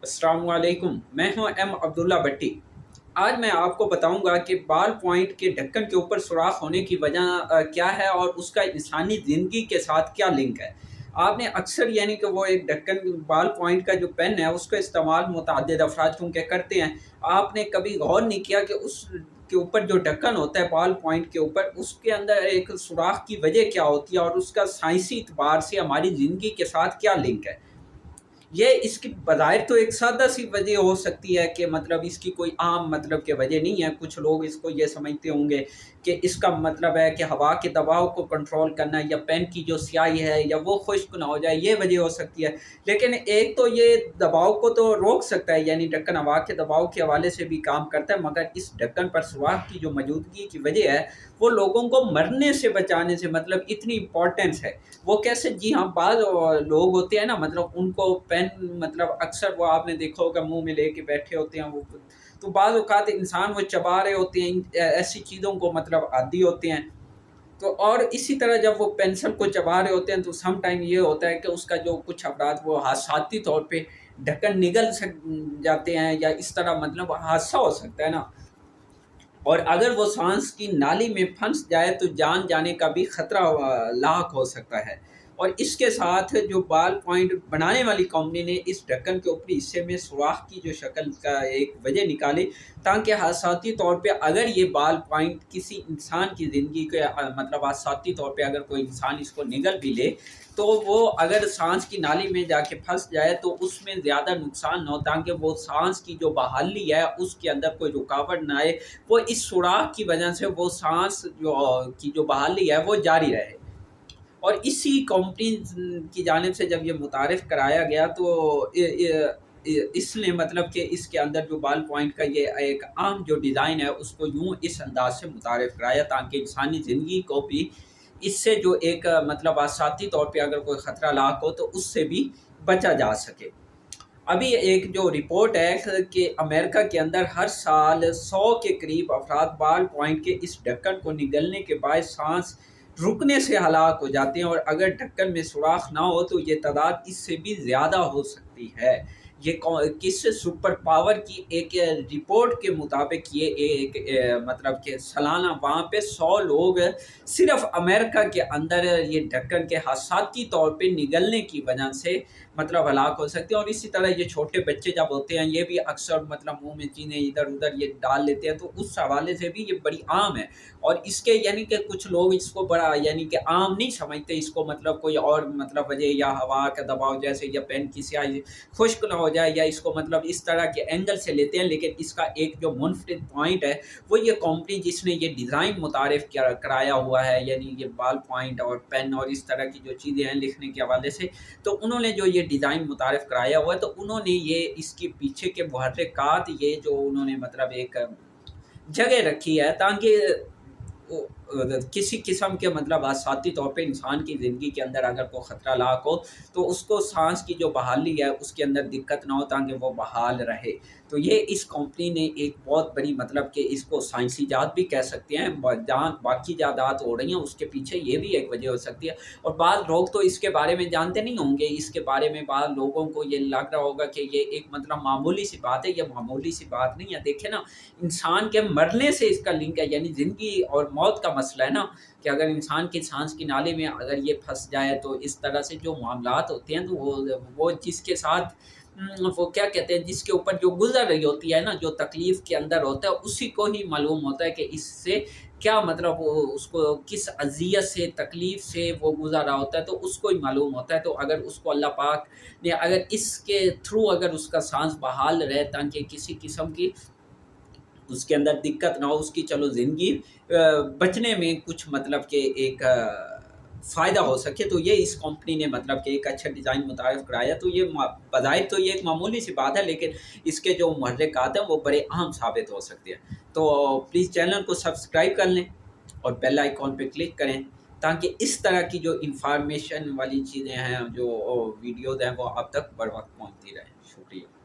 अस्सलाम वालेकुम। मैं हूं एम अब्दुल्ला भट्टी। आज मैं आपको बताऊंगा कि बाल पॉइंट के ढक्कन के ऊपर सुराख होने की वजह क्या है और उसका इंसानी ज़िंदगी के साथ क्या लिंक है। आपने अक्सर यानी कि वो एक ढक्कन बाल पॉइंट का जो पेन है उसका इस्तेमाल मुतअद्दिद अफराद चूँकि करते हैं, आपने कभी गौर नहीं किया कि उस के ऊपर जो ढक्कन होता है बाल पॉइंट के ऊपर, उसके अंदर एक सुराख की वजह क्या होती है और उसका साइंसी एतबार से हमारी ज़िंदगी के साथ क्या लिंक है। ये इसकी बज़ाहिर तो एक सादा सी वजह हो सकती है कि मतलब इसकी कोई आम मतलब के वजह नहीं है। कुछ लोग इसको ये समझते होंगे कि इसका मतलब है कि हवा के दबाव को कंट्रोल करना या पेन की जो स्याही है या वो खुश्क ना हो जाए, ये वजह हो सकती है। लेकिन एक तो ये दबाव को तो रोक सकता है, यानी ढक्कन हवा के दबाव के हवाले से भी काम करता है, मगर इस ढक्कन पर सुराख की जो मौजूदगी की वजह है वो लोगों को मरने से बचाने से मतलब इतनी इम्पोर्टेंस है। वो कैसे? जी हाँ, बाज़ लोग होते हैं ना, मतलब उनको पेन मतलब अक्सर वो आपने देखा होगा मुँह में लेके बैठे होते हैं वो, तो बाज़ औक़ात इंसान वो चबा रहे होते हैं, ऐसी चीज़ों को मतलब आदी होते हैं। तो और इसी तरह जब वो पेंसिल को चबा रहे होते हैं तो सम टाइम ये होता है कि उसका जो कुछ अफ़राद वो हादसाती तौर पे ढक्कन निगल सक जाते हैं या इस तरह मतलब हादसा हो सकता है ना। और अगर वो साँस की नाली में फंस जाए तो जान जाने का भी ख़तरा लाक हो सकता है। और इसके साथ जो बाल पॉइंट बनाने वाली कंपनी ने इस ढक्कन के ऊपरी हिस्से में सुराख की जो शक्ल का एक वजह निकाली, ताकि हादसाती तौर पे अगर ये बाल पॉइंट किसी इंसान की ज़िंदगी के मतलब हादसाती तौर पे अगर कोई इंसान इसको निगल भी ले, तो वो अगर साँस की नाली में जाके फँस जाए तो उसमें ज़्यादा नुकसान ना हो, ताकि वो साँस की जो बहाली है उसके अंदर कोई रुकावट ना आए। वो इस सुराख की वजह से वो साँस जो बहाली है वो जारी रहे। और इसी कंपनी की जानिब से जब ये मुतारिफ़ कराया गया तो इसने मतलब कि इसके अंदर जो बाल पॉइंट का ये एक आम जो डिज़ाइन है उसको यूँ इस अंदाज़ से मुतारिफ़ कराया ताकि इंसानी ज़िंदगी को भी इससे जो एक मतलब आसाती तौर पे अगर कोई ख़तरा लाक हो तो उससे भी बचा जा सके। अभी एक जो रिपोर्ट है कि अमेरिका के अंदर हर साल 100 के करीब अफराद बाल पॉइंट के इस ढक्कन को निगलने के बाद सांस रुकने से हलाक हो जाते हैं, और अगर ढक्कन में सुराख ना हो तो ये तादाद इससे भी ज़्यादा हो सकती है। ये किस सुपर पावर की एक रिपोर्ट के मुताबिक ये एक मतलब कि सालाना वहाँ पे 100 लोग सिर्फ अमेरिका के अंदर ये ढक्कन के हादसाती तौर पे निगलने की वजह से मतलब हलाक हो सकते हैं। और इसी तरह ये छोटे बच्चे जब होते हैं ये भी अक्सर मतलब मुँह में चीज़ें इधर-उधर ये डाल लेते हैं, तो उस हवाले से भी ये बड़ी आम है। और इसके यानी कि कुछ लोग इसको बड़ा यानी कि आम नहीं समझते, इसको मतलब कोई और मतलब वजह या हवा का दबाव जैसे या पेन की स्याही खुश्क ना हो जाए या इसको मतलब इस तरह के एंगल से लेते हैं। लेकिन इसका एक जो मुनफरिद पॉइंट है वो ये कंपनी जिसने ये डिज़ाइन मुतारिफ़ कराया हुआ है, यानी ये बाल पॉइंट और पेन और इस तरह की जो चीज़ें हैं लिखने के हवाले से, तो उन्होंने जो ये डिज़ाइन मुतारिफ़ कराया हुआ है तो उन्होंने ये इसके पीछे के मुहर्रिकात ये जो उन्होंने मतलब एक जगह रखी है ताकि किसी किस्म के मतलब आसाती तौर पे इंसान की ज़िंदगी के अंदर अगर कोई ख़तरा लाक हो तो उसको सांस की जो बहाली है उसके अंदर दिक्कत ना हो ताकि वो बहाल रहे। तो ये इस कंपनी ने एक बहुत बड़ी मतलब कि इसको साइंसी ईजाद भी कह सकते हैं, जहाँ बाकी ईजादात हो रही हैं उसके पीछे ये भी एक वजह हो सकती है। और बाद लोग तो इसके बारे में जानते नहीं होंगे, इसके बारे में बाद लोगों को ये लग रहा होगा कि ये एक मतलब मामूली सी बात है। ये मामूली सी बात नहीं है। देखें ना, इंसान के मरने से इसका लिंक है, यानी ज़िंदगी और मौत का मसला है ना, कि अगर इंसान की साँस की नाली में अगर ये फँस जाए तो इस तरह से जो मामलात होते हैं तो वो जिसके साथ वो क्या कहते हैं, जिसके ऊपर जो गुज़र रही होती है ना, जो तकलीफ़ के अंदर होता है उसी को ही मालूम होता है कि इससे क्या मतलब वो उसको किस अज़ियत से तकलीफ़ से वो गुज़र रहा होता है, तो उसको ही मालूम होता है। तो अगर उसको अल्लाह पाक ने अगर इसके थ्रू अगर उसका साँस बहाल रहे ताकि किसी किस्म की उसके अंदर दिक्कत ना हो, उसकी चलो ज़िंदगी बचने में कुछ मतलब कि एक फ़ायदा हो सके, तो ये इस कंपनी ने मतलब कि एक अच्छा डिज़ाइन मुतारिफ़ कराया। तो ये बज़ाहिर तो ये एक मामूली सी बात है, लेकिन इसके जो मुहर्रिकात हैं वो बड़े अहम साबित हो सकते हैं। तो प्लीज़ चैनल को सब्सक्राइब कर लें और बेल आइकॉन पे क्लिक करें ताकि इस तरह की जो इन्फॉर्मेशन वाली चीज़ें हैं, जो वीडियोज़ हैं वो आप तक बर वक़्त पहुँचती रहें। शुक्रिया।